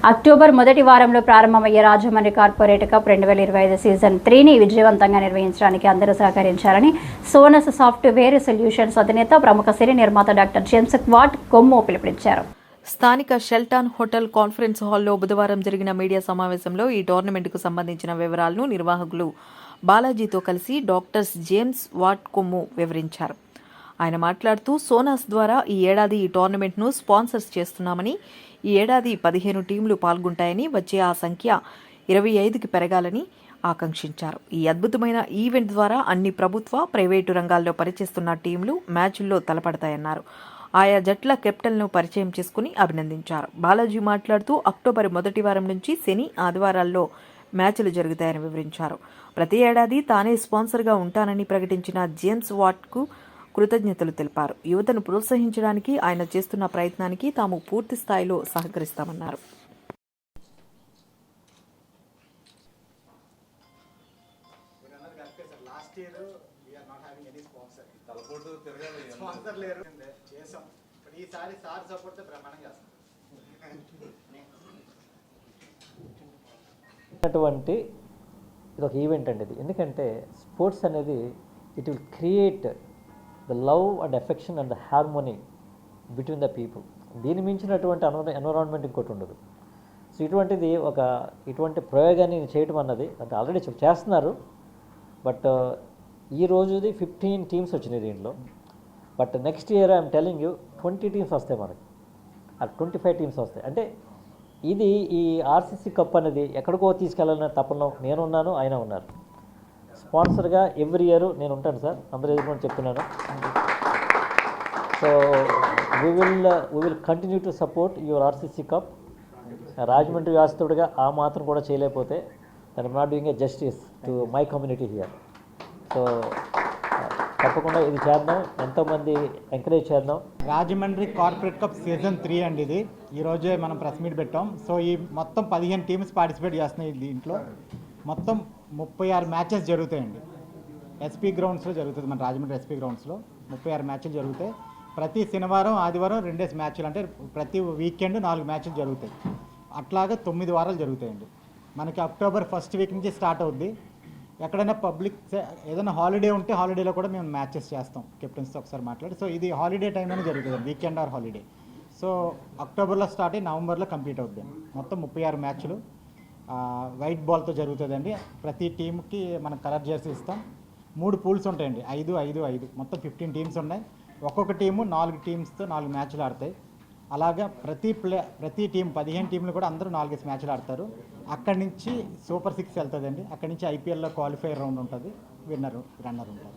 October మొదటి వారంలో ప్రారంభమయ్యే రాజమండ్రి కార్పొరేట్ కప్ 2025 సీజన్ 3ని విజయవంతంగా నిర్వహించడానికి అందరూ సహకరించాలని సోనస్ సాఫ్ట్వేర్ సొల్యూషన్స్ అధినేత ప్రముఖ సినీ నిర్మాత డాక్టర్ జేమ్స్ వాట్ కొమ్ము పిలుపునిచ్చారు. స్థానిక షెల్టాన్ హోటల్ కాన్ఫరెన్స్ హాల్లో బుధవారం జరిగిన మీడియా సమావేశంలో ఈ టోర్నమెంట్కు సంబంధించిన వివరాలను నిర్వాహకులు బాలాజీతో కలిసి డాక్టర్ జేమ్స్ వాట్ కొమ్ము వివరించారు. ఆయన మాట్లాడుతూ సోనాస్ ద్వారా ఈ ఏడాది ఈ టోర్నమెంట్ను స్పాన్సర్స్ చేస్తున్నామని, ఈ ఏడాది 15 టీంలు పాల్గొంటాయని, వచ్చే ఆ సంఖ్య 25కి పెరగాలని ఆకాంక్షించారు. ఈ అద్భుతమైన ఈవెంట్ ద్వారా అన్ని ప్రభుత్వ, ప్రైవేటు రంగాల్లో పనిచేస్తున్న టీంలు మ్యాచ్ల్లో తలపడతాయన్నారు. ఆయా జట్ల కెప్టెన్లను పరిచయం చేసుకుని అభినందించారు. బాలాజీ మాట్లాడుతూ అక్టోబర్ మొదటి వారం నుంచి శని, ఆదివారాల్లో మ్యాచ్లు జరుగుతాయని వివరించారు. ప్రతి ఏడాది తానే స్పాన్సర్గా ఉంటానని ప్రకటించిన జేమ్స్ వాట్కు కృతజ్ఞతలు తెలిపారు. యువతను ప్రోత్సహించడానికి ఆయన చేస్తున్న ప్రయత్నానికి తాము పూర్తి స్థాయిలో సహకరిస్తామన్నారు. అటువంటి ఇది ఒక ఈవెంట్ అండి. ఇది ఎందుకంటే స్పోర్ట్స్ అనేది it will create the love and affection and the harmony between the people. దీని మించినటువంటి ఎన్విరాన్మెంట్ ఇంకోటి ఉండదు. సో ఇటువంటి ప్రయోగాన్ని చేయటం అన్నది అంటే ఆల్రెడీ చేస్తున్నారు. బట్ ఈ రోజుది 15 టీమ్స్ వచ్చినాయి దీంట్లో. But next year I'm telling you 20 teams వస్తాయి మనకి, 25 టీమ్స్ వస్తాయి. అంటే ఇది ఈ ఆర్సీసీ కప్ అనేది ఎక్కడికో తీసుకెళ్ళాలనే తపనలో నేనున్నాను, ఆయన ఉన్నారు. స్పాన్సర్గా ఎవ్రీ ఇయర్ నేను ఉంటాను సార్, అందరూ ఎదుర్కొని చెప్తున్నాను. So we will continue to support your RCC cup. Rajahmundry వాస్తవుడిగా ఆ మాత్రం కూడా చేయలేకపోతే that I'm not doing a justice to my community here. So తప్పకుండా ఇది చేద్దాం, ఎంతోమంది ఎంకరేజ్ చేద్దాం. రాజమండ్రి కార్పొరేట్ కప్ సీజన్ 3 అండి ఇది. ఈరోజే మనం ప్రెస్ మీట్ పెట్టాం. సో ఈ మొత్తం 15 టీమ్స్ పార్టిసిపేట్ చేస్తున్నాయి. దీంట్లో మొత్తం 36 మ్యాచెస్ జరుగుతాయండి. ఎస్పీ గ్రౌండ్స్లో జరుగుతుంది, మన రాజమండ్రి ఎస్పీ గ్రౌండ్స్లో 36 మ్యాచ్లు జరుగుతాయి. ప్రతి శనివారం, ఆదివారం 2 మ్యాచ్లు, అంటే ప్రతి వీకెండ్ 4 మ్యాచ్లు జరుగుతాయి. అట్లాగా 9 వారాలు జరుగుతాయండి. మనకి అక్టోబర్ ఫస్ట్ వీక్ నుంచి స్టార్ట్ అవుద్ది. ఎక్కడైనా పబ్లిక్ ఏదైనా హాలిడే ఉంటే హాలిడేలో కూడా మేము మ్యాచెస్ చేస్తాం కెప్టెన్స్తో ఒకసారి మాట్లాడి. సో ఇది హాలిడే టైంలోనే జరుగుతుంది, వీకెండ్ ఆర్ హాలిడే. సో అక్టోబర్లో స్టార్ట్ అయ్యి నవంబర్లో కంప్లీట్ అవుద్ది. మొత్తం 36 మ్యాచ్లు వైట్ బాల్తో జరుగుతుందండి. ప్రతి టీంకి మనం కలర్ జెర్సీ ఇస్తాం. 3 పూల్స్ ఉంటాయండి, 5, 5, 5, మొత్తం 15 టీమ్స్ ఉన్నాయి. ఒక్కొక్క టీము 4 టీమ్స్తో 4 మ్యాచ్లు ఆడతాయి. అలాగా ప్రతి టీం 15 టీంలు కూడా అందరూ 4 మ్యాచ్లు ఆడతారు. అక్కడి నుంచి సూపర్ 6 వెళ్తుందండి. అక్కడి నుంచి ఐపీఎల్లో క్వాలిఫైర్ రౌండ్ ఉంటుంది, రన్నర్ ఉంటారు.